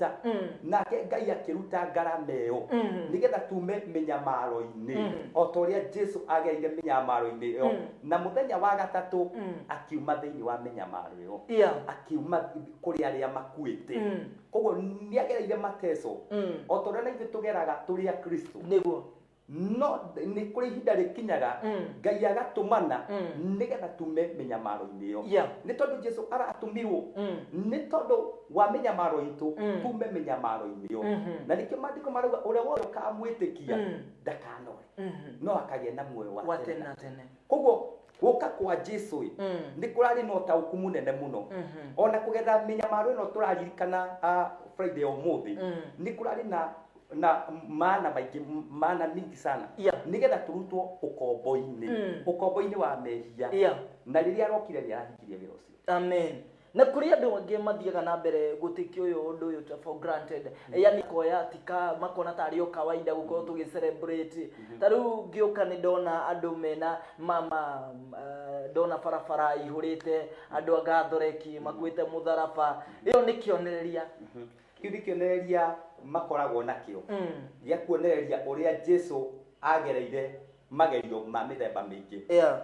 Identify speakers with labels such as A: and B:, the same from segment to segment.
A: akĩruta nake Ngai akĩruta ngarama ĩyo nĩgetha tume mĩnyamaro-inĩ o ta ũrĩa Jesu agereire mĩnyamaro-inĩ ĩyo na mũthenya wa gatatũ akiuma thĩinĩ wa mĩnyamaro ĩyo akiuma kũrĩ arĩa makuĩte koguo nĩagereire mateso o ta ũrĩa ithuĩ tũgeraga tũrĩ a Kristo nĩguo no nĩ kũrĩ ihinda rĩkinyaga Ngai agatũmana nĩgetha tume mĩnyamaro-inĩ ĩyo nĩ tondũ Jesu aratũmirwo nĩ tondũ wa mĩnyamaro itũ tume mĩnyamaro-inĩ ĩyo na nĩkĩo maandĩko marauga ũrĩa wothe ũkamwĩtĩkia ndakanore no akagĩa na muoyo wa tene na tene koguo gũka kwa Jesu nĩ kũrarĩ na ũtaũku mũnene mũno ona kũgetha mĩnyamaro ĩno tũraririkana Friday ũmũthĩ nĩ kũrarĩ na maana mingi sana nigetha turutwo ukombo-inĩ wa mehia na rĩrĩa arokire nĩ arahingirie wĩra ũcio
B: amen na kuri andũ angĩ mathiaga na mbere gũtikio ũndũ ũyũ ta for granted yani koya tika makona tari o kawaida gũkorwo tũgĩ celebrate tarĩu ngĩũka nĩ ndona andũ mena mama ndona barabara ihũrĩte andũ agathoreki makuĩte mũtharaba ĩyo nĩ kĩonereria
A: kĩu nĩ kĩonereria makoragwo nakĩo gĩa kuonereria ũrĩa Jesu agereire magerio ma mĩthemba mĩingĩ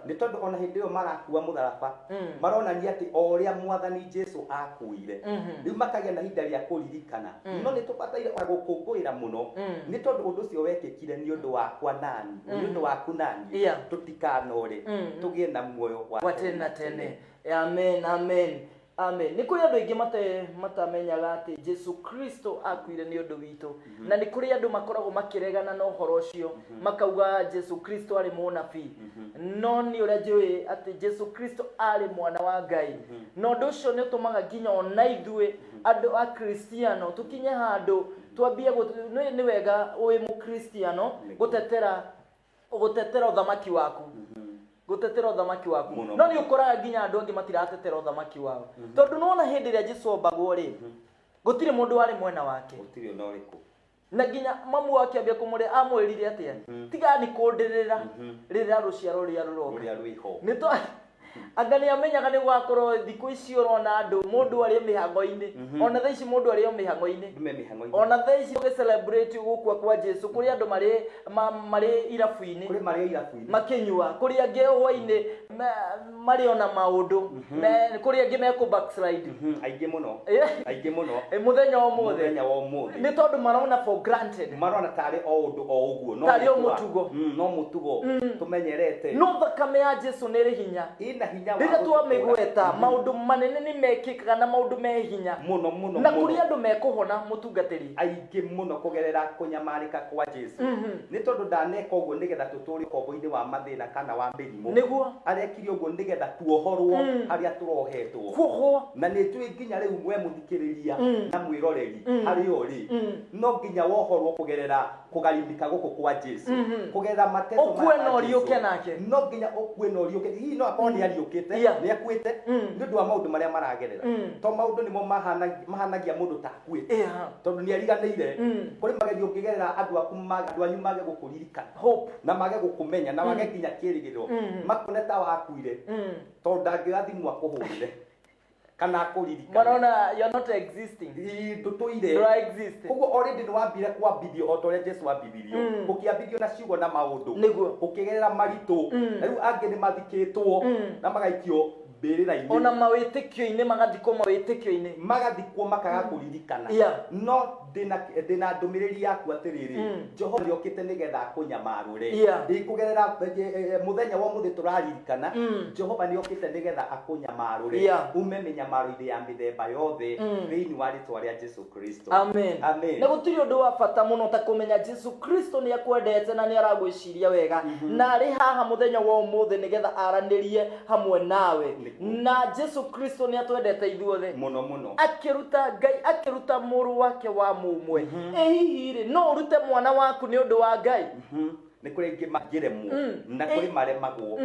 A: nĩ tondũ ona hĩndĩ ĩyo marakua mũtharaba maronania atĩ o ũrĩa Mwathani Jesu akuire rĩu makagĩa na ihinda rĩa kũririkana no nĩ tũbataire gũkũngũĩra mũno nĩ tondũ ũndũ ũcio wekĩkire nĩ ũndũ wakwa nani nĩ ũndũ waku nani tũtikanore tũgĩe na muoyo
B: wa tene na tene amen amen amen. Nĩ kũrĩ andũ aingĩ matamenyaga atĩ Jesu Kristo akuire nĩ ũndũ witũ na nĩ kũrĩ andũ makoragwo makĩregana na ũhoro ũcio makauga Jesu Kristo arĩ mũnabii no nĩ ũrĩa njũĩ atĩ Jesu Kristo arĩ mwana wa Ngai na ũndũ ũcio nĩ ũtũmaga nginya ona ithuĩ andũ a Kristiano tũkinye handũ twambie nĩ wega wĩ mũkristiano gũtetera ũthamaki waku gutetera uthamaki waku no nĩ ũkoraga nginya andũ angĩ matiratetera uthamaki wao tondũ nona hĩndĩ ĩrĩa Jesũ ombagwo rĩ gũtirĩ mũndũ warĩ mwena wake
A: gũtirĩ ona ũrĩkũ
B: na nginya mamu wake ambia kũmũrĩa amwĩrire atĩa tigani kũndĩrĩra rĩrĩa rũciaro rũrĩa rũroka nĩ to anga nĩ amenyaga nĩ gwakorwo thikũ ici ũrona andũ mũndũ arĩ mĩhango-inĩ ona thaa ici mũndũ arĩ mĩhango-inĩ ona thaa ici ũgĩ celebrate gũkua kwa Jesu kũrĩ andũ marĩ irabu-inĩ makĩnyua kũrĩ angĩ hwainĩ marĩ ona maũndũ kũrĩ angĩ mekũ backslide
A: aingĩ mũno
B: mũthenya wa ũmũthĩ nĩ tondũ marona for granted
A: marona tarĩ o ũndũ o ũguo no mũtugo tũmenyerete
B: no thakame ya Jesu nĩ ĩrĩ hinya rĩrĩa twamĩgweta maũndũ manene nĩ mekĩkaga na maũndũ me hinya
A: mũno
B: na kũrĩ andũ mekũhona mũtungatĩri
A: aingĩ mũno kũgerera kũnyamarĩka kwa Jesu nĩ tondũ ndaneka ũguo nĩgetha tũtũũre ũkombo-inĩ wa mathĩna kana wa mĩrimũ
B: nĩguo
A: arekire ũguo nĩgetha tuohorwo harĩa tũrohetwo na nĩ tũĩ nginya rĩu mwe mũthikĩrĩria na mwĩroreri harĩ ũrĩ no nginya wohorwo kũgerera kũgarimika gũkũ kwa Jesu kũgerera mateso
B: ũkue na ũriũke nake
A: no nginya ũkue na ũriũke hihi no akorwo nĩ ariũkĩte nĩ akuĩte nĩ ũndũ wa maũndũ marĩa maragerera to maũndũ nĩmo mahanagia mũndũ ta akuĩte tondũ nĩ ariganĩire kũrĩ magerio ũngĩgerera andũ anyu mage gũkũririkana na mage gũkũmenya na mage nginya kĩĩrĩgĩrĩro makone ta wakuire tondũ ndangĩoya thimũ akũhũrĩre kana akũririkana
B: marona you're not existing
A: ndũtũire koguo already nĩ wambire kwambithio o ta ũrĩa Jesu wambithirio ũkĩambithio na ciugo na maũndũ ũkĩgerera maritũ na rĩu angĩ nĩ mathikĩtwo na magaikio mbĩrĩra-inĩ
B: ona mawĩtĩkio-inĩ magathikwo mawĩtĩkio-inĩ
A: magathikwo makaga kũririkana no ndĩna ndũmĩrĩri yaku atĩrĩrĩ Jehova nĩokĩte nĩgetha akũnyamarũre kũgerera mũthenya wa ũmũthĩ tũraririkana Jehova nĩokĩte nĩgetha akũnyamarũre ume mĩnyamaro-inĩ ya mĩthemba yothe thĩinĩ wa rĩtwa rĩa Jesu Kristo
B: amen na gũtirĩ ũndũ wa bata mũno ta kũmenya Jesu Kristo nĩ akwendete na nĩ aragwĩciria wega na arĩ haha mũthenya wa ũmũthĩ nĩgetha aranĩrie hamwe nawe na Jesu Kristo nĩ atwendete ithuothe
A: mũno
B: akĩruta Ngai akĩruta mũrũ wake wa mũmwe hihi rĩ no ũrute mwana waku nĩ ũndũ wa Ngai
A: nĩ kũrĩ angĩ mangĩremwo na kũrĩ maremagwo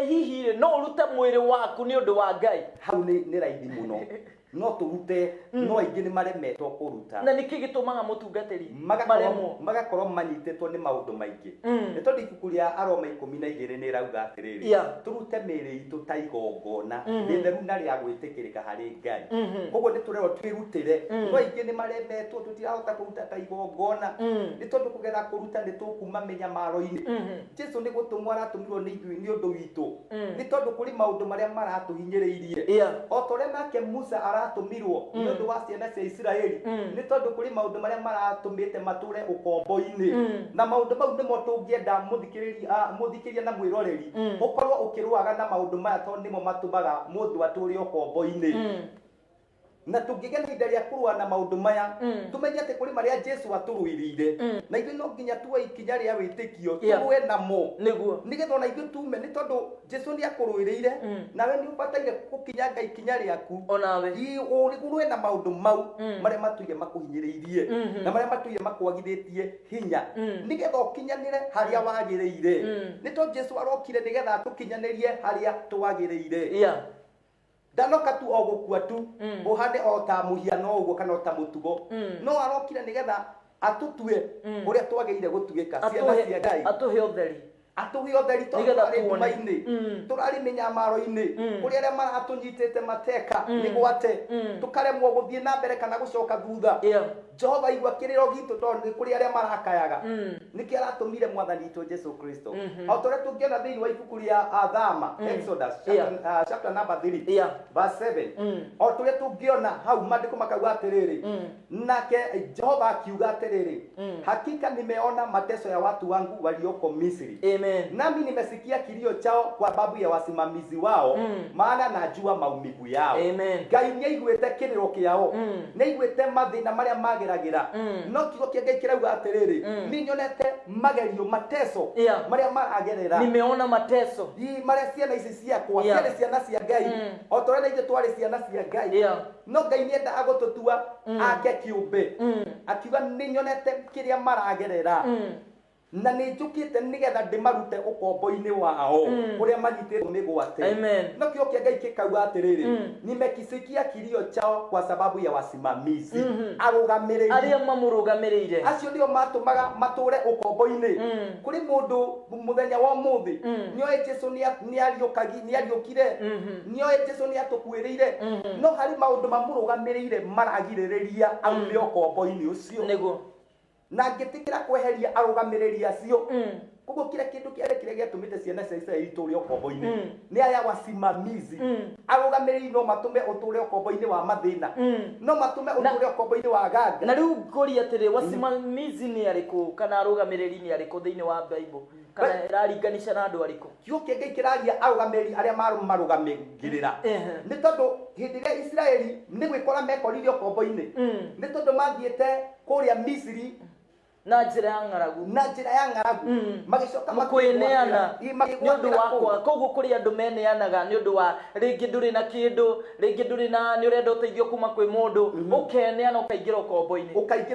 B: hihi rĩ no ũrute mwĩrĩ waku nĩ ũndũ wa Ngai
A: hau nĩ raithi mũno no turute no aingĩ nĩ maremetwo kũruta
B: na nĩkĩ gĩtũmaga mũtungatĩri
A: magakorwo manyitetwo nĩ maũndũ maingĩ nĩ tondũ ibuku rĩa Aroma 12 nĩ rauga atĩrĩrĩ turute mĩĩrĩ itũ ta igongona rĩtheru na rĩa gwĩtĩkĩrĩka harĩ Ngai koguo nĩ tũrerwo twĩrutĩre no aingĩ nĩ maremetwo tũtirahota kũruta ta igongona nĩ tondũ kũgerera kũruta nĩ tũkuma mĩnyamaro-inĩ Jesũ nĩ gũtũmwo aratũmirwo nĩ ithuĩ nĩ ũndũ witũ nĩ tondũ kũrĩ maũndũ marĩa maratũhinyĩrĩirie o ta ũrĩa nake Musa aratũmirwo nĩ ũndũ wa ciana cia Isiraeli nĩ tondũ kũrĩ maũndũ marĩa maratũmĩte matũre ũkombo-inĩ na maũndũ mau nĩmo tũngĩenda mũthikĩria na mwĩroreri ũkorwo ũkĩrũaga na maũndũ maya tondũ nĩmo matũmaga mũndũ atũre ũkombo-inĩ na tũngĩgĩa na ihinda rĩa kũrũa na maũndũ maya tũmenye atĩ kũrĩ marĩa Jesũ atũrũĩrĩire na ithuĩ no nginya tuoe ikinya rĩa wĩtĩkio tũrũe namo nĩgetha ona ithuĩ tume nĩ tondũ Jesũ nĩ akũrũĩrĩire nawe nĩ ũbataire gũkinyanga ikinya rĩaku ũrũe na maũndũ mau marĩa matũire makũhinyĩrĩirie na marĩa matũire makwagithĩtie hinya nĩgetha ũkinyanĩre harĩa wagĩrĩire nĩ tondũ Jesũ arokire nĩgetha atũkinyanĩrie harĩa twagĩrĩire ndanoka tu o gũkua tu ũhande o ta mũhiano ũguo kana o ta mũtugo no arokire nĩgetha atũtue ũrĩa twagĩrĩire gũtuĩka ciana cia Ngai atũhe ũtheri tũrarĩ nduma-inĩ tũrarĩ mĩnyamaro-inĩ kũrĩ arĩa maratũnyitĩte mateka mĩgwate tũkaremwo gũthiĩ na mbere kana gũcoka thutha Jehova igua kĩrĩro gitũ tondũ nĩ kũrĩ arĩa marakayaga nĩkĩ aratũmire mwathani witũ Jesũ Kristo o ta ũrĩa tũngĩona thĩinĩ wa ibuku rĩa Thama Exodus chapter number 3 verse 7 o tũrĩa tũngĩona hau maandĩko makauga atĩrĩrĩ nake Jehova akiuga atĩrĩrĩ hakika nimeona mateso ya watu wangu walioko Misri nami nimesikia kilio chao kwa sababu ya wasimamizi wao maana najua maumivu yao Ngai nĩ aiguĩte kĩrĩro kĩao nĩ aiguĩte mathĩna marĩa mageragĩra no kiugo kĩa Ngai kĩrauga atĩrĩrĩ nĩ nyonete magerio mateso marĩa maragerera nimeona mateso marĩa ciana ici ciakwa ciarĩ ciana cia Ngai o ta ũrĩa ithuĩ twarĩ ciana cia Ngai no Ngai nĩ endaga gũtũtua ake kĩũmbe akiuga nĩ nyonete kĩrĩa maragerera na nĩ njũkĩte nĩgetha ndĩmarute ũkombo-inĩ wao ũrĩa manyitĩtwo mĩgwate no kiugo kĩa Ngai gĩkauga atĩrĩrĩ nimekisikia kilio chao kwa sababu ya wasimamizi arũgamĩrĩri arĩa mamũrũgamĩrĩire acio nĩo matũmaga matũre ũkombo-inĩ kũrĩ mũndũ mũthenya wa ũmũthĩ nĩoĩ Jesũ nĩ ariũkire nĩoĩ Jesũ nĩ atũkuĩrĩire no harĩ maũndũ mamũrũgamĩrĩire maragirĩrĩria aume ũkombo-inĩ ũcio nĩguo na ngĩtĩkĩra kweheria arũgamĩrĩri acio koguo kila kĩndũ kĩrĩa gĩatũmĩte ciana cia Isiraeli itũre ũkombo-inĩ nĩ aya wasimamizi arũgamĩrĩri no matũme ũtũre ũkombo-inĩ wa mathĩna no matũme ũtũre ũkombo-inĩ wa ganga na rĩu ngũria atĩrĩ wasimamizi nĩ arĩkũ kana arũgamĩrĩri nĩ arĩkũ thĩinĩ wa Bible kana ĩraringanisha na andũ arĩkũ kiugo kĩa Ngai kĩraria arũgamĩrĩri arĩa marũgamagĩrĩra nĩ tondũ hĩndĩ ĩrĩa Isiraeli nĩ gwĩkora mekorire ũkombo-inĩ nĩ tondũ mathiĩte kũrĩa Misiri na njĩra ya ng'aragu magĩcoka
B: makweneana nĩ ũndũ wakwa koguo kũrĩ andũ meneanaga nĩ ũndũ wa rĩngĩ ndũrĩ na kĩndũ rĩngĩ ndũrĩ na nĩ ũrenda ũteithio kuma kwĩ mũndũ ũkeneana ũkaingĩra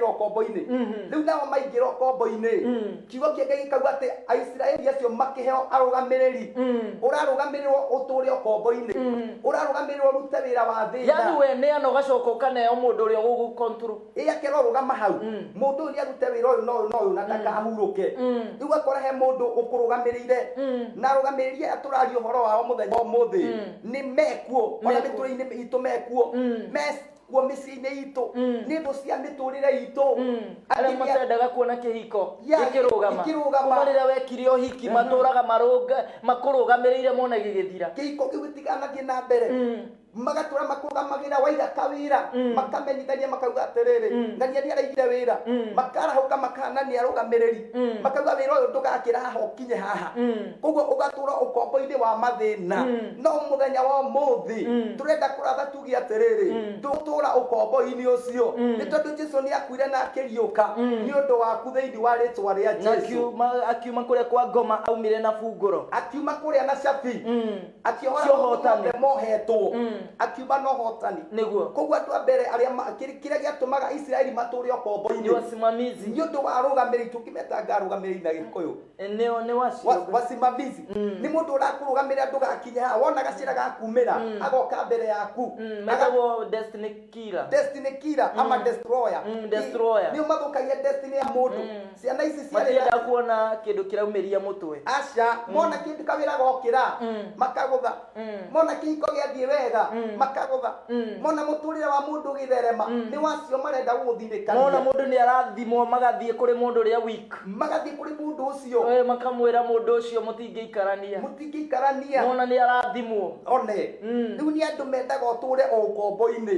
B: ũkombo-inĩ rĩu nao maingĩra ũkombo-inĩ kiugo kĩa Ngai gĩkauga atĩ Aisiraeli acio makĩheo arũgamĩrĩri ũrarũgamĩrĩrwo ũtũre ũkombo-inĩ ũrarũgamĩrĩrwo ũrute wĩra wa thĩna yani weneana ũgacoka ũkaneo mũndũ ũrĩa ũgũcontrol akero rũgama hau mũndũ ũrĩa arute wĩra no na ndakahurũke rĩu akora he mũndũ ũkũrũgamĩrĩire na arũgamĩrĩrie atũraria ũhoro wao mũthenya ũmũthĩ nĩ mekuo ona mĩtũrĩre-inĩ itũ mekuo kuo mĩciĩ-inĩ itũ nĩ ũndũ cia mĩtũrĩre itũ arĩa matendaga kuona kĩhiko gĩkĩrũgama kuma rĩrĩa wekire ũhiki matũraga makũrũgamĩrĩire mona gĩgĩthira kĩhiko kĩu gĩtiganathiĩ na mbere magatura makũrũgamagĩra waiga kawĩra makamenyithania makauga atĩrĩrĩ ngania nĩ araigire wĩra makarahũka makana nĩ arũgamĩrĩri makauga wĩra ũyũ ndũgakĩra haha ũkinye haha koguo ũgatũra ũkombo-inĩ wa mathĩna no mũthenya wa ũmũthĩ tũrenda kũratha tuge atĩrĩrĩ ndũtũra
A: ukombo-ini ucio ni tondu Jesu ni akuire na akiriuka ni undu waku thiini wa ritwa ria Jesu
B: akiuma kuria kwa ngoma aumire na bunguro
A: akiuma kuria na cabi akiohotani mohetwo akiuma no hotani
B: niguo
A: koguo andu a mbere aria kiria giatumaga Israeli mature ukombo-ini
B: ni wasimamizi
A: ni undu wa rugamiri tukimeta rugamiri na Gikuyu
B: eneo ni
A: wasimamizi ni mundu urakurugamira andu gakinya ha wona gacira gakumira agoka mbere yaku
B: metagwo destiny killer
A: ama destroyer ni umathukagia destiny ya mundu ciana ici
B: ciarenda kuona kindu kiraumiria mutwe
A: aca mona kindu kawira gokira makagutha mona kihiko giathie wega makagutha mona muturire wa mundu githerema ni wacio marenda guthirikania
B: mona mundu ni arathimwo magathie kuri mundu ria weak
A: magathie kuri mundu ucio
B: makamwira mundu ucio mutingeikarania
A: mona
B: ni arathimwo
A: one riu ni andu mendaga uture o ukombo-ini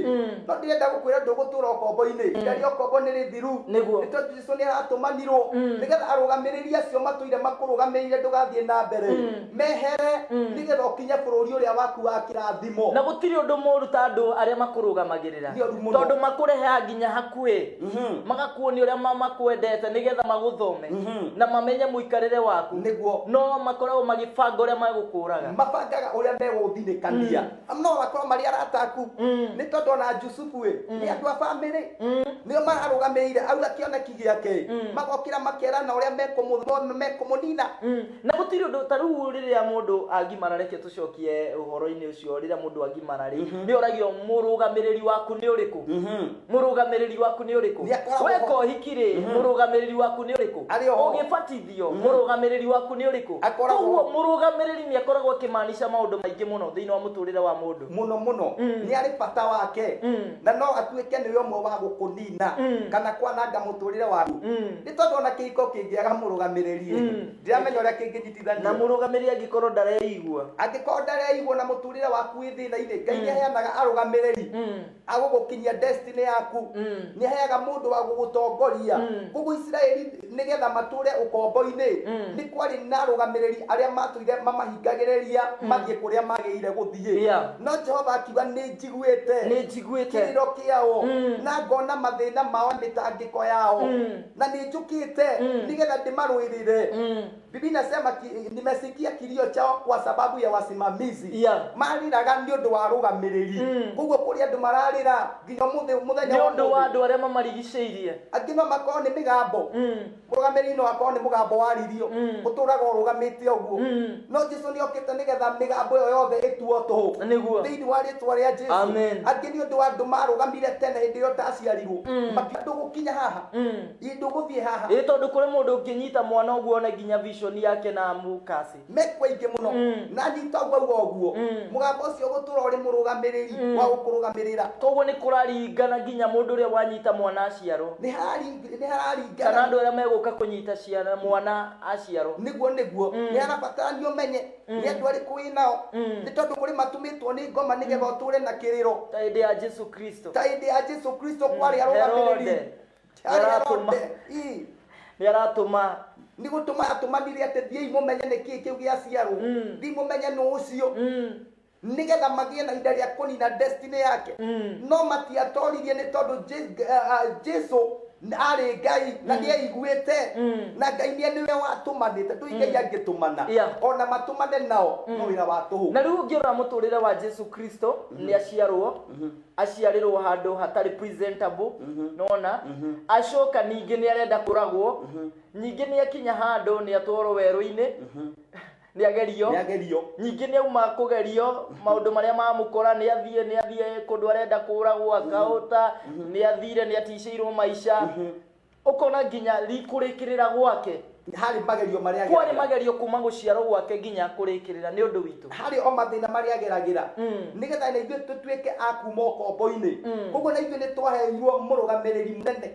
A: no ndirenda gukwira ndugutura ukombo-ini ndari ukombo ni rithiru ni tondu Jesu ni aratumanirwo nigetha arugamiririe acio matuire makurugamirire ndugathie na mbere mehere nigetha ukinye bururi uria waku wa kirathimo
B: na gutiri undu moru ta andu aria makurugamagirira tondu makureha nginya hakui magakuonia uria makwendete nigetha maguthome na mamenye muikarire waku
A: niguo
B: no makoragwo magibanga uria magukuraga
A: mabangaga uria meguthinikania no bakorwo mari arataku ni tondu na Jusufu ni andu a family nio mararugamirire au akioneki giake magokira makerana uria mekumunina
B: na gutiri undu taru riria mundu agimara reke tucokie uhoro-ini ucio riria mundu agimara ri ni oragio murugamiriri waku ni uriku murugamiriri waku ni uriku weko hikiri murugamiriri waku ni uriku ugibatithio murugamiriri waku ni uriku koguo murugamiriri ni akoragwo akimaanisha maundu maingi muno thiini wa muturire wa mundu
A: muno ni ari bata wake na no atuike ni umwe wa gukunina kana kwananga muturire waku ni tondu ona kihiko kingiaga murugamiriri ndiramenya uria kinginyitithania
B: na murugamiriri angikorwo ndareigua
A: na muturire waku ithina-ini Ngai ni aheanaga arugamiriri agugukinyia destiny yaku ni aheaga mundu wa gugutongoria koguo Israeli nigetha mature ukombo-ini ni kwari na arugamiriri aria matuire mamahingagiriria mathie kuria magirire guthie no Jehova akiuga ni njiguite kiriro kiao na ngona mathina mao mitangiko yao na ni njukite nigetha ndimarwirire Biblia inasema nimesikia kilio chao kwa sababu ya wasimamizi mariraga ni undu wa rugamiriri koguo kuri andu mararira nginya muthenya
B: ni undu wa andu aria mamarigiceirie
A: angino makao ni migambo rugamiriri no akao ni mugambo waririo uturaga urugamite uguo no Jesu ni okite nigetha migambo yo yothe ituo tuhu
B: niguo
A: thiini wa ritwa ria Jesu angi ni undu wa andu marugamire tene hindi yo taciarirwo makindu gukinya haha indu guthie haha
B: tondu kuri mundu unginyita mwana uguo ona nginya vision yake na mukasi
A: mekwaingi muno na nyita uguo mugambo ucio gutura uri murugamiriri wa gukurugamirira
B: koguo ni kuraringana nginya mundu uria wanyita mwana aciarwo
A: ni hararingana
B: kana andu aria meguka kunyita ciana mwana aciarwo
A: niguo ni harabatarani umenye ni andu ariku winao ni tondu kuri matumitwo ni ngoma nigetha uture na kiriro
B: ta hindi ya Jesu Kristo
A: kwari arugamiriri
B: ni aratuma
A: ni gutuma atumanire ati thiei mumenye niki kiu giaciarwo thi mumenye no ucio nigetha magie na ihinda ria kunina destiny yake no matiatoririe ni tondu Jesu ari Ngai na ni aiguite na Ngai niwe watumanite tu Ngai angitumana ona matumane nao no wira wa tuhu
B: na riu ngiora muturire wa Jesu Kristo ni aciarirwo handu hatari presentable nona acoka ningi ni arenda kuragwo nyingi ni akinya handu ni atworo weru-ini ni agerio nyingi ni auma kugerio maundu maria mamukora ni athie kundu arenda kuragwo akauta ni athire ni aticirwo maisha ukona nginya rikurikirira gwake
A: hari magerio maria
B: kwari magerio kuma guciarwo gwake nginya kurikirira ni undu witu
A: hari o mathina maria ageragira nigetha na ithuĩ tutuĩke akuma ũkombo-inĩ koguo na ithuĩ nĩ twaheirwo mũrũgamĩrĩri mũnene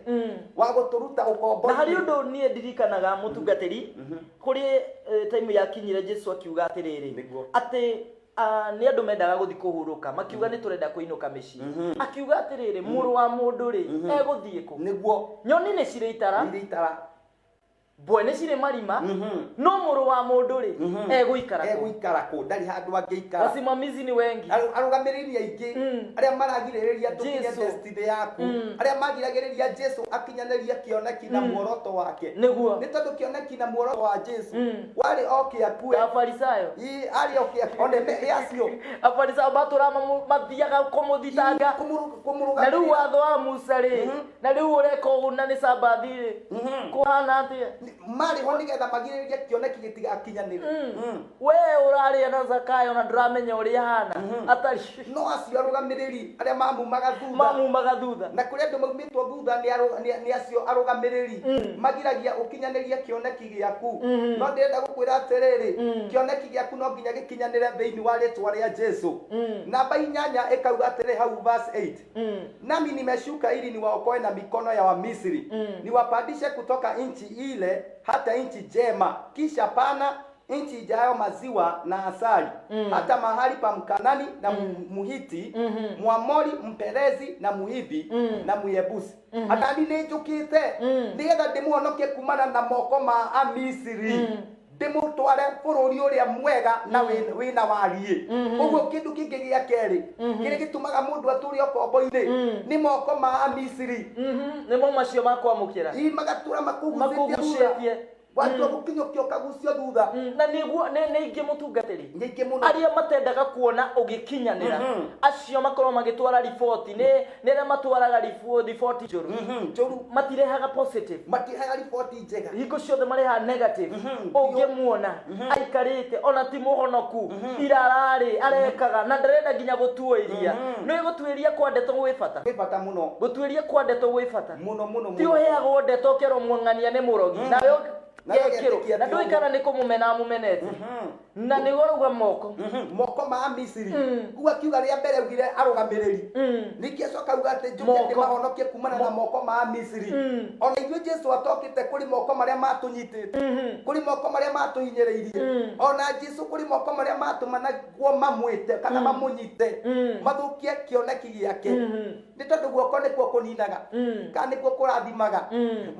A: wa gũtũruta ũkombo-inĩ
B: na hari undu niĩ ndirikanaga mũtungatĩri kũrĩ time yakinyire Jesu akiuga atĩrĩrĩ atĩ ni andu mendaga guthi kuhuruka makiuga ni turenda kuinuka micii akiuga atiriri muru wa mundu ri eguthie ku
A: niguo
B: nyoni ni cireitara bwene cire marima no muru wa mundu ri
A: egũikara kũ ndari handu angĩikara
B: wasimamizi ni wengi
A: arũgamĩrĩri aingĩ arĩa maragirĩrĩria ndũkinye destiny yaku arĩa magiragĩrĩria Jesu akinyanĩrie kĩoneki na muoroto wake nĩ tondũ kĩoneki na muoroto wa Jesu warĩ oke akue
B: afarisayo
A: arĩ oke one yacio
B: afarisayo batura mathiaga kũmũthitanga na rĩu watho wa Musa rĩ na rĩu ũreka ũguo na nĩ sabathi rĩ kũhana atĩa
A: mari ho nigetha magirĩrĩrie kĩoneki gĩtigakinyanĩre
B: we ũrarĩa na Zakayo na ndũramenya ũrĩa hana atari
A: no acio arũgamĩrĩri arĩa mamumaga thutha na kũrĩa andũ maumĩtwo thutha nĩ acio arũgamĩrĩri magiragia ũkinyanĩrie kĩoneki gĩaku no ndĩrenda gũkwĩra atĩrĩrĩ kĩoneki gĩaku no nginya gĩkinyanĩre thĩinĩ wa rĩtwa rĩa Jesu namba 8 ĩkauga atĩrĩ hau verse 8 nami nimeshuka ili niwaokoe na mikono ya Wamisri niwapandishe kutoka nchi ile hata nchi njema kisha pana nchi ijayo maziwa na asali hata mahali pa Mkanani na Muhiti Mwamori Mperezi na Muhivi na Muyebusi hata ninjukite nigetha ndimuonokie kumana na moko ma Amisiri ndimutware bũrũri ũrĩa mwega na wĩna wariĩ ũguo kĩndũ kĩngĩ gĩa kerĩ kĩrĩa gĩtũmaga mũndũ atũre ũkombo-inĩ nĩ moko ma Amisiri
B: nĩmo macio makwamũkĩra
A: magatũra makugucĩtie watu gukinyukio kagucio thutha
B: na niguo nĩ ingĩ mũtungatĩri arĩa matendaga kuona ũgĩkinyanĩra acio makorwo magĩtwara report nĩ arĩa matwaraga report njũru matirehaga positive
A: matirehaga report njega
B: hingo ciothe marehaga negative ũngĩmuona aikarĩte ona ti mũhonoku irararĩ arekaga na ndarenda nginya gũtuĩria nĩ gũtuĩria kwa ndeto gwĩ bata
A: mũno
B: gũtuĩria kwa ndeto gwĩ bata
A: mũno
B: ti ũheagwo ndeto kerwo mwang'ania nĩ mũrogi nawe gekĩrwo na ndũĩ kana nĩ kũmũmena amũmenete na nĩ gũrauga
A: moko ma Misiri kuga kiuga rĩa mbere ugire arũgamĩrĩri ningĩ acoka auga atĩ njũke ndĩmahonokie kumana na moko ma Misiri ona ithuĩ Jesu atokĩte kũrĩ moko marĩa matũnyitĩte kũrĩ moko marĩa matũhinyĩrĩirie ona Jesu kũrĩ moko marĩa matũmanagwo mamwĩte kana mamũnyite mathũkie kĩoneki gĩake nĩ tondũ guoko nĩkuo kũninaga kana nĩkuo kũrathimaga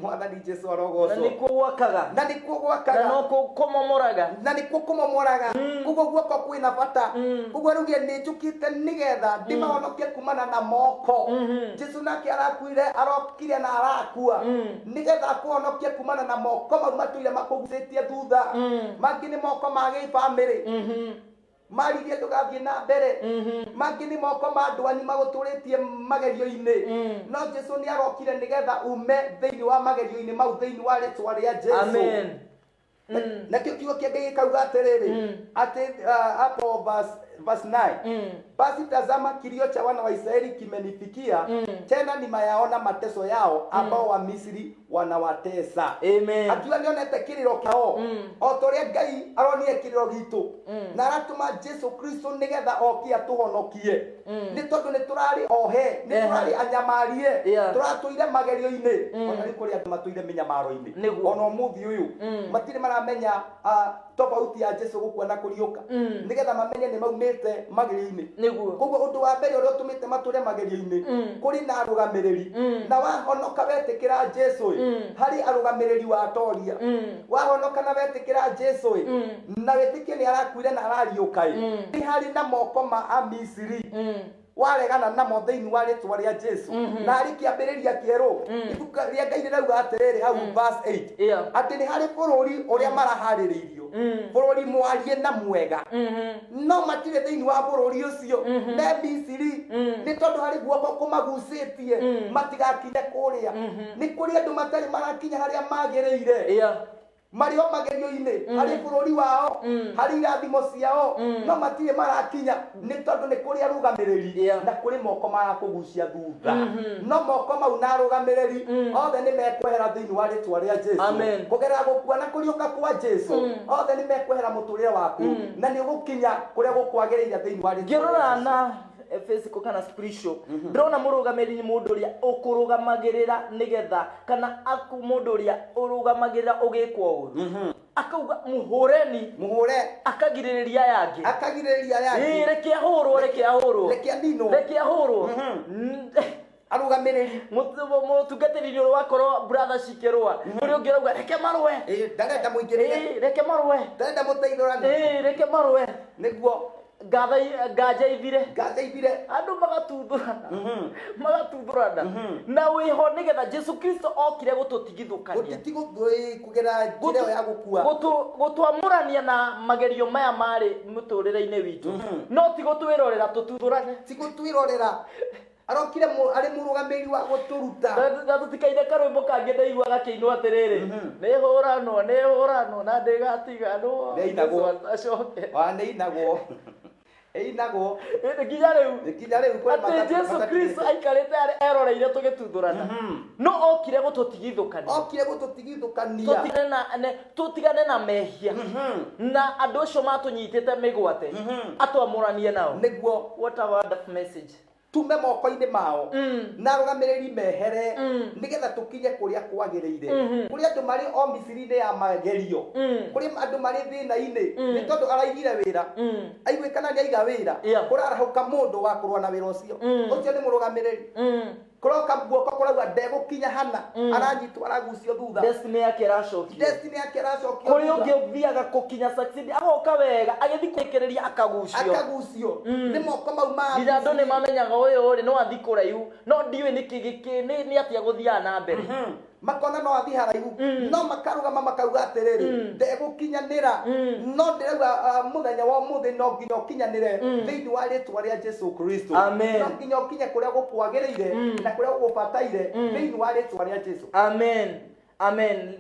A: Mwathani Jesu arogocwo
B: na nĩkuo gwakaga
A: na nĩkuo gwakaga
B: na nĩkuo kũmomoraga
A: na nĩkuo kũmomoraga kuguo guoko kwĩna bata kuguo rĩu nĩ njũkĩte nĩgetha ndĩmahonokie kumana na moko Jesu nake arakuire arokire na arakua nĩgetha akũhonokie kumana na moko mau matũire makũgucĩtie thutha mangĩ nĩ moko ma gĩbamĩrĩ maririe ndũgathiĩ na mbere mangĩ nĩ moko ma ndwani magũtũrĩtie magerio-inĩ no Jesu nĩ arokire nĩgetha ume thĩinĩ wa magerio-inĩ mau thĩinĩ wa rĩtwa rĩa Jesu
B: amen
A: nakio kiugo kĩngĩ gĩkauga atĩrĩrĩ atĩ hapo verse 9 basi tazama kilio cha wana wa Israeli kimenifikia tena nimeyaona mateso yao ambao wa Misri wanawatesa
B: amen
A: akiwa nionete kilio kĩao o torĩa Ngai aronire kilio gitu na aratũma Jesu Kristo nĩgetha okie atũhonokie nĩ tondũ nĩ tũrarĩ ohe nĩ tũrarĩ anyamarie tũratũire magerio-inĩ ona nĩ kũrĩ andũ matũire mĩnyamaro-inĩ ona ũmũthĩ ũyũ matirĩ maramenya tofauti ya Jesu gũkua na kũriũka nĩgetha mamenye nĩ maumĩte magerio-inĩ koguo ũndũ wa mbere ũrĩa ũtũmĩte matũre magerio-inĩ kũrĩ na arũgamĩrĩri na wahonoka wetĩkĩra Jesu harĩ arũgamĩrĩri wa toria wahonoka na wetĩkĩra Jesu na wĩtĩkie nĩ arakuire na arariũka nĩ harĩ na moko ma Amisiri waregana namo thĩinĩ wa rĩtwa rĩa Jesu na harĩ kĩambĩrĩria kĩerũ ibuku rĩa Ngai rĩrauga atĩrĩrĩ hau verse 8 atĩ nĩ harĩ bũrũri ũrĩa maraharĩrĩirio bũrũri mwarie na mwega no matirĩ thĩinĩ wa bũrũri ũcio na Misiri nĩ tondũ harĩ guoko kũmagucĩtie matigakinye kũrĩa nĩ kũrĩ andũ matarĩ marakinya harĩa magĩrĩire mario magerio-inĩ harĩ bũrũri wao harĩ irathimo ciao no matirĩ marakinya nĩ tondũ nĩ kũrĩ arũgamĩrĩri na kũrĩ moko marakũgucia thutha no moko mau na arũgamĩrĩri othe nĩ mekwehera thĩinĩ wa rĩtwa rĩa Jesu kũgerera gũkua na kũriũka kwa Jesu othe nĩ mekwehera mũtũrĩre waku na nĩ gũkinya kũrĩa gũkwagĩrĩire thĩinĩ wa rĩtwa rĩa
B: physical kana spiritual ndĩrona mũrũgamĩrĩri nĩ mũndũ ũrĩa ũkũrũgamagĩrĩra nĩgetha kana mũndũ ũrĩa ũrũgamagĩrĩra ũgĩkwo ũru akauga mũhũre akagirĩrĩria yangĩ reke ahũrwo
A: reke ahũrwo arugamiriri
B: mutungatiri wakoro brother Shikerwa uri ngirauga reke marwe
A: ndarenda muingirire
B: reke marwe
A: ndarenda muteithurane
B: reke marwe
A: niguo
B: ngaja ivire andu magatudurana na wiho nigetha Jesu Kristo okire gututigithukania
A: kugera njira ya gukua
B: gutwamurania na magerio maya mari muturire-ini witu no ti gutwirorera tutudurane
A: ti gutwirorera arokire ari murugamiri wa guturuta
B: na tutikaire karwimbo kangi ndaigua gakiinwo atiriri ni hurano na ndigatiganwo
A: acooke neinagwo einagwo
B: nginya riu ati Jesu Kristo aikarite eroreire tugitudurana no okire gututigithukania tutigane na mehia na andu acio matunyitite migwate atwamuranie nao
A: niguo
B: what a wonderful message
A: tume moko-ini mao na rugamiriri mehere nigetha tukinye kuria kwagirire kuria andu mari o misiri-ini ya magerio kuria andu mari thina-ini ni tondu araigire wira aigwikana ni aiga wira kurarahuka mundu wa kurwa na wira ucio ucio ni murugamiriri kuroka guoko kurauga ndegukinya hana aranyitwo aragucio thutha
B: destiny yake racokio kuri ungi thiaga kukinya succeed agoka wega agithi kwikiriria akagucio
A: ni moko mau ma
B: nginya andu ni mamenyaga uyu uri no athi kuraihu no ndiwe ni atia guthia na mbere
A: makona no athi haraihu no makarugama makauga atiriri ndegukinyanira no ndirauga muthenya wa muthi no nginya ukinyanire thiini wa ritwa ria Jesu Kristo no nginya ukinye kuria gukwagirire na kuria gugubataire thiini wa ritwa ria Jesu.
B: Amen.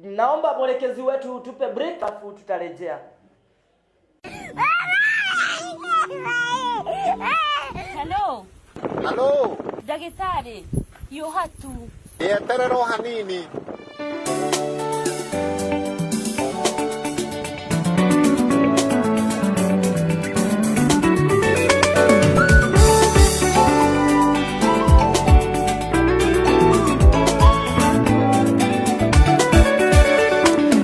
B: Naomba mwelekezi wetu tupe break afu tutarejea.
C: Hello.
D: Dagitari, yu hatu.
C: Yeterero hanini.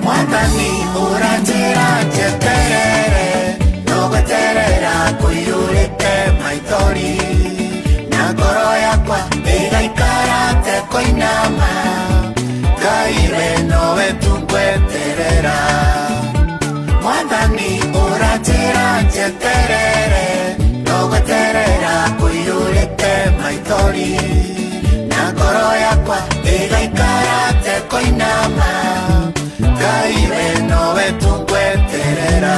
E: Mwatani uranjira jeterere no guterera kuyurite maitori na ngoro yakwa igaikarate koinama Ngai nowe tungweterera Mwatani uranjira jeterere no guterera kuyurite maitori na ngoro yakwa igaikarate koinama Ngai nowe tungweterera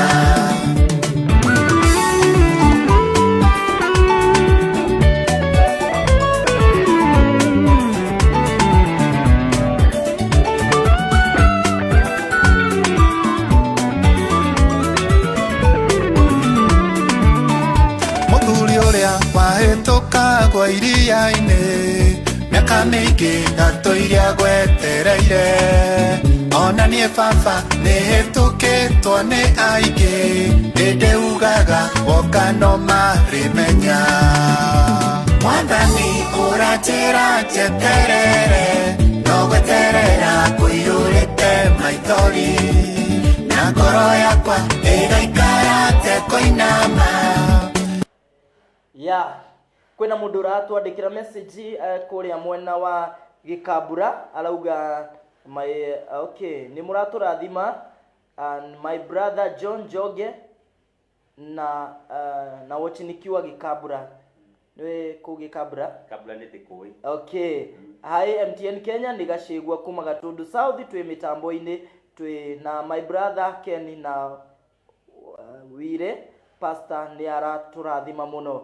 E: Muthuri uria wahituka gwa iria-ini miaka mingi ngatoiria gwetereire ona nie baba nihitukitwo ni aingi indiugaga woka no marimenya Mwathani uranjira jeterere no gweterera kuyurite maithori na ngoro yakwa igaikarate koinama
B: kwina mundu uratwandikira message kuria mwena wa Gikabura arauga ni muraturathima and my brother John Joge na wochinikiwa Gikabura niwe ku Gikabura
A: ni tikui
B: hi MTN Kenya nigashigwa kuma Gatundu South twi mitambo-ini twi na my brother Ken na Wire pastor ni araturathima muno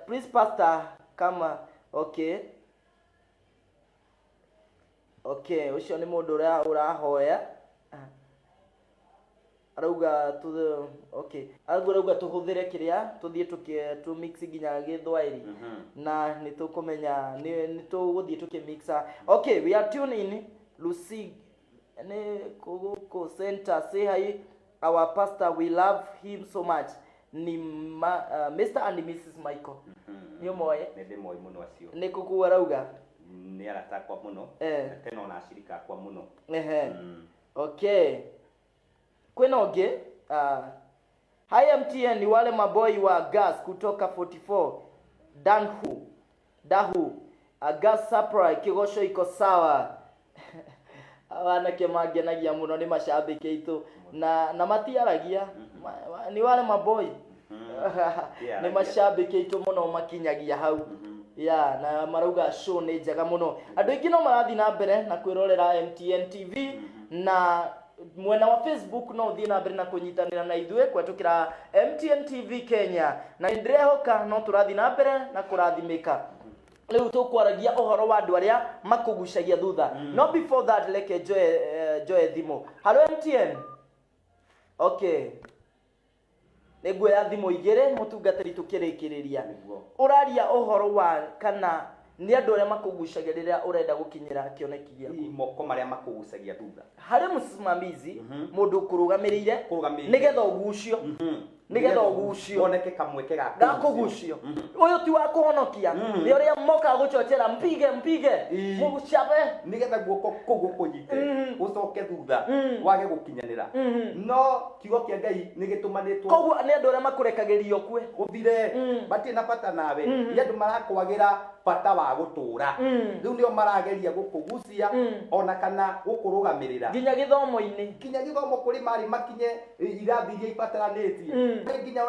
B: please pastor kama ucio ni mundu urahoya arauga arauga tuhuthire kiria tuthie tu mix ginya githwairi na nitukumenya nituguthie tukimixa we are tuning in Lucy ne kugo center say hi our pastor we love him so much ni Mr. and Mrs. Michael ni moye
A: ni moye muno acio
B: ni kuku arauga
A: ni aratakwa muno tena na ashirika kwa muno
B: kwena onge hi MTN ni wale maboy wa gas kutoka 44 Dahu Agasapra kigosho iko sawa. Awana kemagenagia muno ni mashabiki itu na matiaragia ni wale maboy ni mashabiki itu muno makinyagia hau ya na marauga show ni njega muno andu ingi no marathi na mbere na kwirorera MTN TV na mwena wa Facebook no uthii na mbere na kunyitanira na ithue kwetukira MTN TV Kenya na ndrehoka no turathi na mbere na kurathimika. Leo tukwaragia ohoro wa andu aria makugucagia thutha. No before that leke joy thimo. Hello MTN. Okay. Negwe ya thimo igere mutungatiri tukirikiriria. Uraria ohoro wa kana ni andu aria makugucagia riria urenda gukinyira kioneki giaku.
A: Moko maria makugucagia thutha.
B: Hari musimamizi mundu kurugamirire nigetha ugucio. Nigetha ugucio
A: oneke kamweke
B: gakugucio uyu ti wa kuhonokia ni uria moka guchochera mpige muguchabe
A: nigetha guoko kugukunyite ucoke thutha wage gukinyanira no kigo kia Ngai nigitumanitwo
B: koguo ni andu aria makurekagirio kwe
A: uthire bati na bata nawe ni andu marakwagira bata wa gutura riu nio marageria gukugucia ona kana gukurugamirira
B: nginya githomo
A: kuri mari makinye irathi iria ibataranitie nginya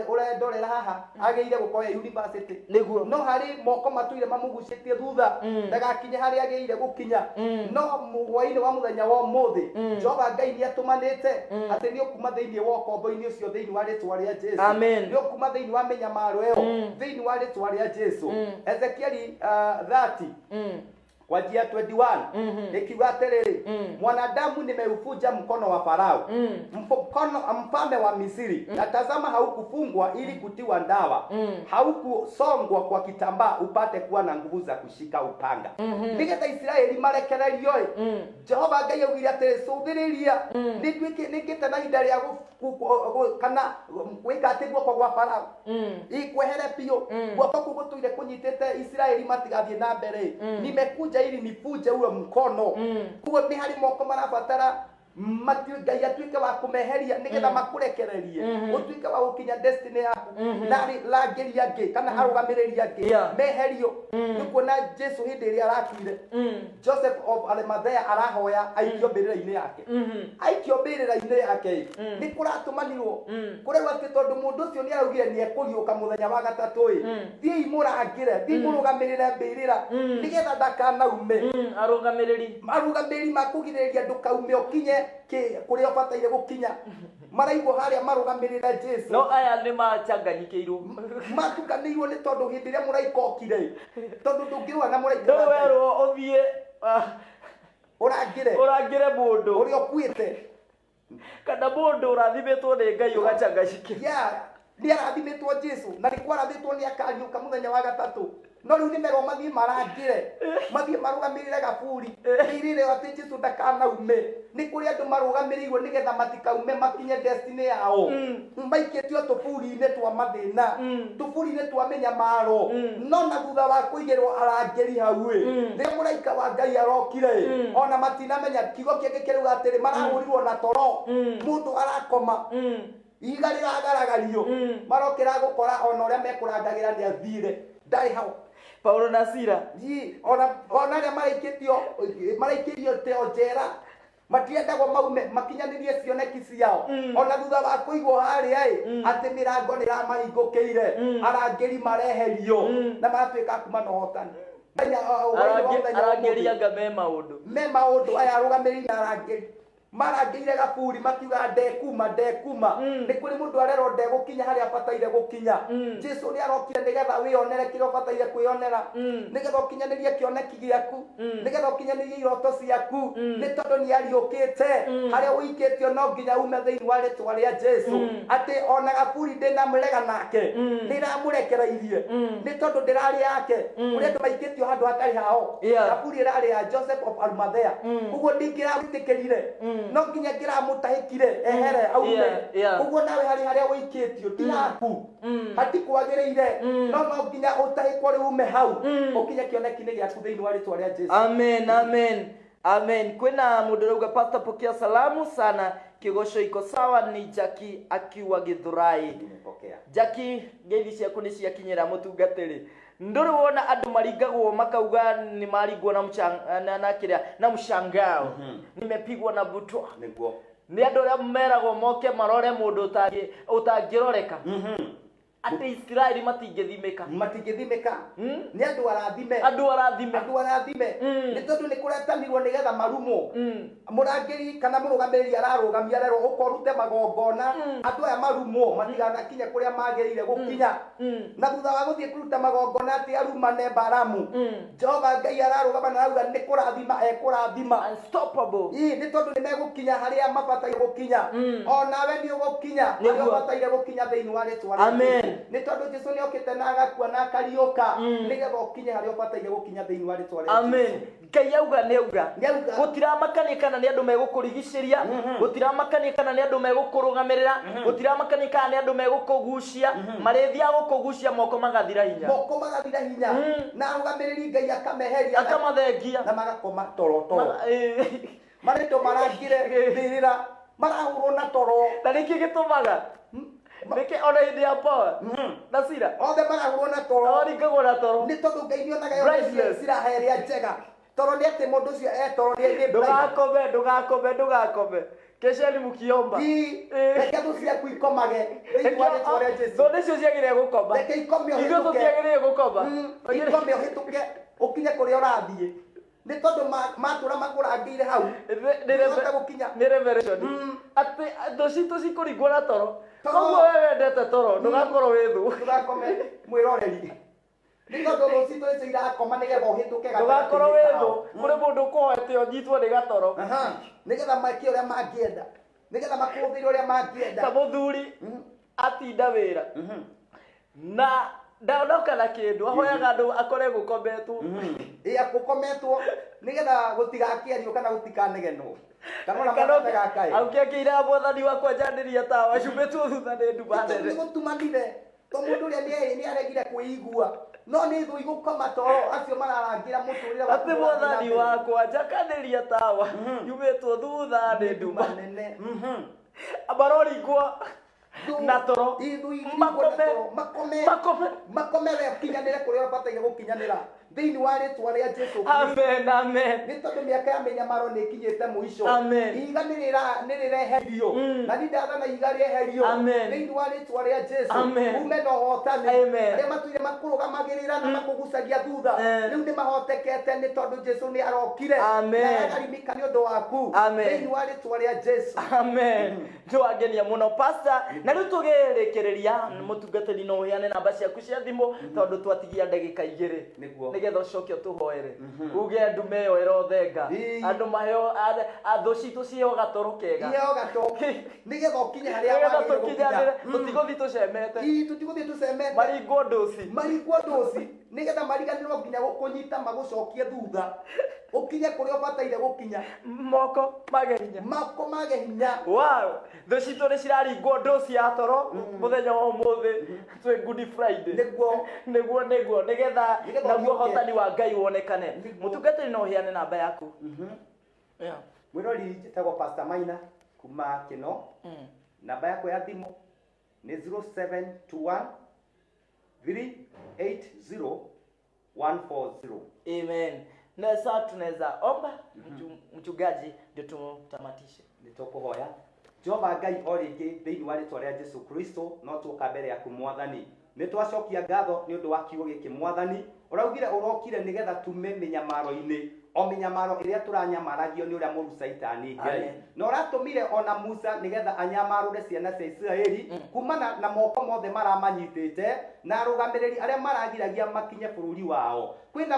A: urendorera haha ageire gukoya university
B: niguo
A: no hari moko matuire mamugucitie thutha ndagakinye hari ageire gukinya no mugwaini wa muthenya wa muthi Jehova Ngai ni atumanite ati ni ukuma thiini wa kombo-ini ucio thiini wa ritwa ria Jesu ni ukuma thiini wa menyamaro eo thiini wa ritwa ria Jesu Ezekieli 30 kwa njia 21 ikiwa atiriri mwanadamu nimeufuja mkono wa Farao mfalme wa Misri na tazama haukufungwa ili kutiwa ndawa haukusongwa kwa kitambaa upate kuwa na nguvu za kushika upanga nigetha Israeli marekererio Jehova Ngai augire atiri cuthiriria nigite na hinda ria kana wikate guoko gwa Farao ikwehere pio guoko kugutuire kunyitite Israeli matigathie na mbere nimekuja ili nifuje ule mkono kuo ni hari moko marabatara Ngai atuike wa kumeheria nigetha makurekererie utuike wa gukinya destiny yaku la ngeria ngi kana arugamireria ngi meherio nikuona Jesu hindi iria arakuire Joseph of Arimathea arahoya aikio mbirira-ini yake aikio mbirira-ini yake ni kuratumanirwo kurerwa ati tondu mundu ucio ni araugire ni ekuriuka muthenya wa gatatu thii murangire thii murugamirire mbirira nigetha ndakanaume arugamiriri makugiriria ndukaume ukinye kuri obataire gukinya maraigwo haria marugamirira Jesu
B: no aya ni machanganyikiirwo
A: matukanirwo ni tondu hindi ria muraika okire tondu ndungirwa na muraika
B: no werwo uthie urangire mundu
A: uri okuite
B: kana mundu urathimitwo ni Ngai ugachanganyikira
A: ni arathimitwo Jesu na ni kwarathitwo ni akariuka muthenya wa gatatu no riu nimero mathie marangire mathie marugamirire gaburi irire ati Jesu ndakanaume ni kuri andu marugamirirwo nigetha matikaume makinye destiny yao maiketio tuburi-ini twa mathina tuburi-ini twa menyamaro no na thutha wa kuigirwo arangeri hau riria muraika wa Ngai arokire ona matinamenya kigo kienge kiruga atiri marahurirwo na toro mundu arakoma iga riragaragario marokira gukora ona uria mekurangagira ni athire ndari hau
B: Paulo na Sila
A: ona ria maraikirio teo njera matiendagwo maume makinyanirie cioneki ciao ona thutha wa kuigwo haria ati mirango ni ramahingũkĩire arangeri mareherio na maratuĩka kuma na ũhotani
B: arangeri anga me maũndũ
A: aya arũgamĩrĩri na arangeri marangĩire gaburi makiuga ndekuma ni kuri mundu arero ndegukinya haria bataire gukinya Jesu ni arokire nigetha wionere kire bataire kwionera nigetha ukinyanirie kioneki giaku nigetha ukinyanirie iroto ciaku ni tondu ni ariukite haria uikitio no nginya ume thiini wa ritwa ria Jesu ati ona gaburi ndina murega nake ndiramurekereirie ni tondu ndirari yake uri andu maikitio handu hatari hao gaburi irari ya Joseph of Arimathea uguo ndingirawitikirire no nginya ngira mutahikire ehere aume uguo nawe hari haria wikitio tiraku hatikwagiriire no nginya utahikwo ri ume hau ukinya kioneki-ini giaku thiini wa ritwa ria Jesu
B: amen kwina mundu rauga pastor pokea salamu sana kigosho iko sawa ni Jackie akiwa Githurai.
A: Nimepokea.
B: Jackie ngeithi ciaku ni ciakinyira mutungatiri. Nduri wona andu marigagwo makauga ni marigwo na kiria na mshangao. Nimepigwa na butwa.
A: Niguo.
B: Ni andu aria meragwo moke marore mundu utangiroreka. Ati Israeli matingethimeka.
A: Ni andu arathime. Ni tondu ni kuretanirwo nigetha marumo. Murangiri kana murugamiri ararugamia rero ukorute magongona andu aya marumo matiganakinya kuria magirire gukinya. Na thutha wa guthie kuruta magongona ati arumane Baramu. Jehova Ngai ararugama na auga ni kurathima ekurathima.
B: Unstoppable.
A: Ni tondu ni megukinya haria mabataire gukinya. Onawe ni ugukinya. Ni mabataire gukinya thiini wa ritwa.
B: Amen.
A: Ni tondu Jesu ni okite na agakua na akariuka nigetha ukinye haria ubataire gukinya thiini wa ritwa.
B: Amen. Ngai auga ni auga gutiramakania kana ni andu megukurigiceria, gutiramakania kana ni andu megukurugamirira, gutiramakania kana ni andu megukugucia, marithia gukugucia moko magathira hinya, na arugamiriri Ngai akameheria akamathengia na magakoma toro marito marangire thirira marahurwo na toro. Na niki gitumaga Niki ona hindi ya power. Nasira. Othe marahurwo na toro. Ori ngagwo na toro. Ni tondu Ngai ni onaga yo ciraheria njega. Toro ni ati mundu cio toro ni ndugakome. Kesheni mukiomba. Reke tu ciaku ikomage. Thonde cio ciagire gukoma. Reke ikome o. Igwe tutiagire gukoma. Ikome o hituke ukinye kuria urathie. Ni tondu matura makurangire hau. Ni revelation. Ati thocito cikuringwo na toro. Koguo wewe wendete toro, ndugakorwo withu. Ndugakome mwiroreri. Ni tondu thocito icio irakoma nigetha uhituke gatatu. Ndugakorwo withu. Kuri mundu ukohete unyitwo ni gatoro. Nigetha maki uria mangienda. Nigetha makuthire uria mangienda. Ta muthuri atinda wira. Na ndaondoka na kindu ahoyaga andu akore gukometwo. Akukometwo nigetha gutigakiario kana gutikanegenwo. Aukiakira mwathani wakwa njaniria tawa cumbitwo thutha ni ndumane. Ni gutumanire. To mundu uria ni aregire kuigua. No ni thu igukoma toro acio mararangira muturire wa. Ati mwathani wakwa njaniria tawa yumĩtwo thutha ni ndumane. Abaroringwo na toro makome we kinyanire kuria bataire gukinyanira thiini wa ritwa ria Jesu. Amen. Ni tondu miaka ya menyamaro ni kinyite muico. Iga nirireherio na nindathana iga rieherio thiini wa ritwa ria Jesu. Ume no hotani aria matuire makurugamagirira na makugucagia thutha riu ni mahotekete ni tondu Jesu ni arokire na arimika ni undu waku thiini wa ritwa ria Jesu. Amen. Njwagenia muno pastor na riu tugirikireria mutungatiri no uheane namba ciaku cia thimu tondu twatigia ndagika igiri nigetha ucoke tuhoere uge ndume yo irothenga andu maheo atho citu cio gatoro kega nigetha ukinye haria wagire tutiguthi tucemete maringo nduci nigetha mariganirwo nginya gukunyita magucokie thutha ukinye kuria ubataire gukinya moko mage hinya. Wow, tho citu ni ciraringwo nduci ya toro muthenya wa umuthi twi Good Friday niguo nigetha naguo hotani wa Ngai wonekane. Mutungatiri no uheane namba yaku. Mwirori njitagwo Pastor Maina kuma Kino. Namba yako ya thimu ni 0721 380 140. Amen. Na sasa tunaweza omba mchungaji ndio tumtamatishe. Nitokuhoya Jehova Ngai oringi thiini wa ritwa ria Jesu Kristo no tuka mbere yaku mwathani nitwacokia ngatho ni undu wa kiugo giki mwathani uraugire urokire nigetha tume minyamaro-ini o minyamaro iria turanyamaragio ni uria muru Saitani Ngai na uratumire ona Musa nigetha anyamarure ciana cia Israeli kumana na moko mothe maramanyitite na arugamiriri aria maragiragia makinye bururi wao. Kwina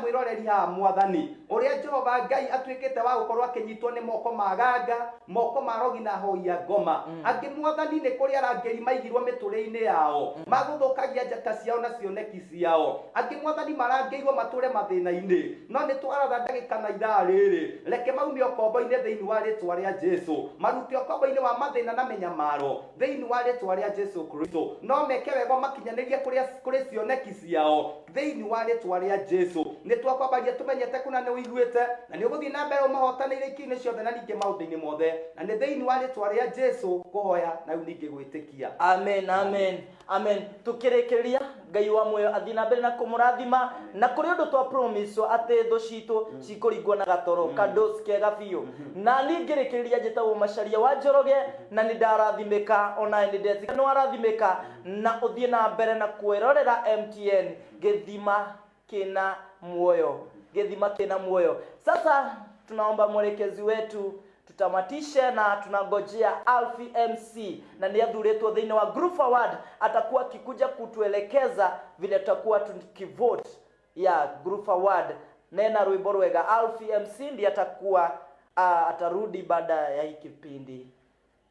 B: mwiroreri ha mwathani uria Jehova Ngai atwikite wa gukorwo akinyitwo ni moko maganga moko marogi na hoia ngoma angi mwathani ni kuria arangeri maigirwo miture-ini yao maguthukagia njata ciao na cioneki ciao angi mwathani marangeirwo mature mathina-ini no ni twaratha ndagika na ithaa riri reke maumie okombo-ini thiini wa ritwa ria Jesu marute okombo-ini wa mathina na menyamaro thiini wa ritwa ria Jesu Kristo no meke wega makinyanirie kuri cioneki ciao thiini wa ritwa ria Jesu
A: nä twakwambagia tå menyete kå na nä å iguä na nä å gå thiä na mbere å mahotanä ikinä ciothe na ningä maå ndå-inä mothe na nä thä-inä wa rä twa rä a Jesu kå hoya na rä u ningä gwä tä kia.
B: Amen, amen, amen. Tukirekeria Ngai wa muoyo athi na mbere na kumurathima na kuri undu twa promise ati thu citu cikuringwo na gatoro kados kega biu na ningirekeria njitagwo Macharia wa Njoroge na ni ndarathimika ona ni ndetika no arathimika na uthie na mbere na kwirorera MTN githima kina muoyo, githima kina muoyo. Sasa tunaomba mwelekezi wetu tutamatishe na tunangojea Alfie MC na ndiye athuretwo thĩinĩ wa Group Forward atakuwa akikuja kutuelekeza vile tutakuwa tukivote ya Group Forward. Nena rwimbo rwega Alfie MC ndiye atakuwa atarudi baada ya hiki kipindi.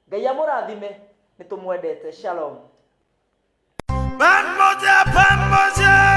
B: Ngai amurathime, nitumwendete. Shalom.
E: Pamoja pamoja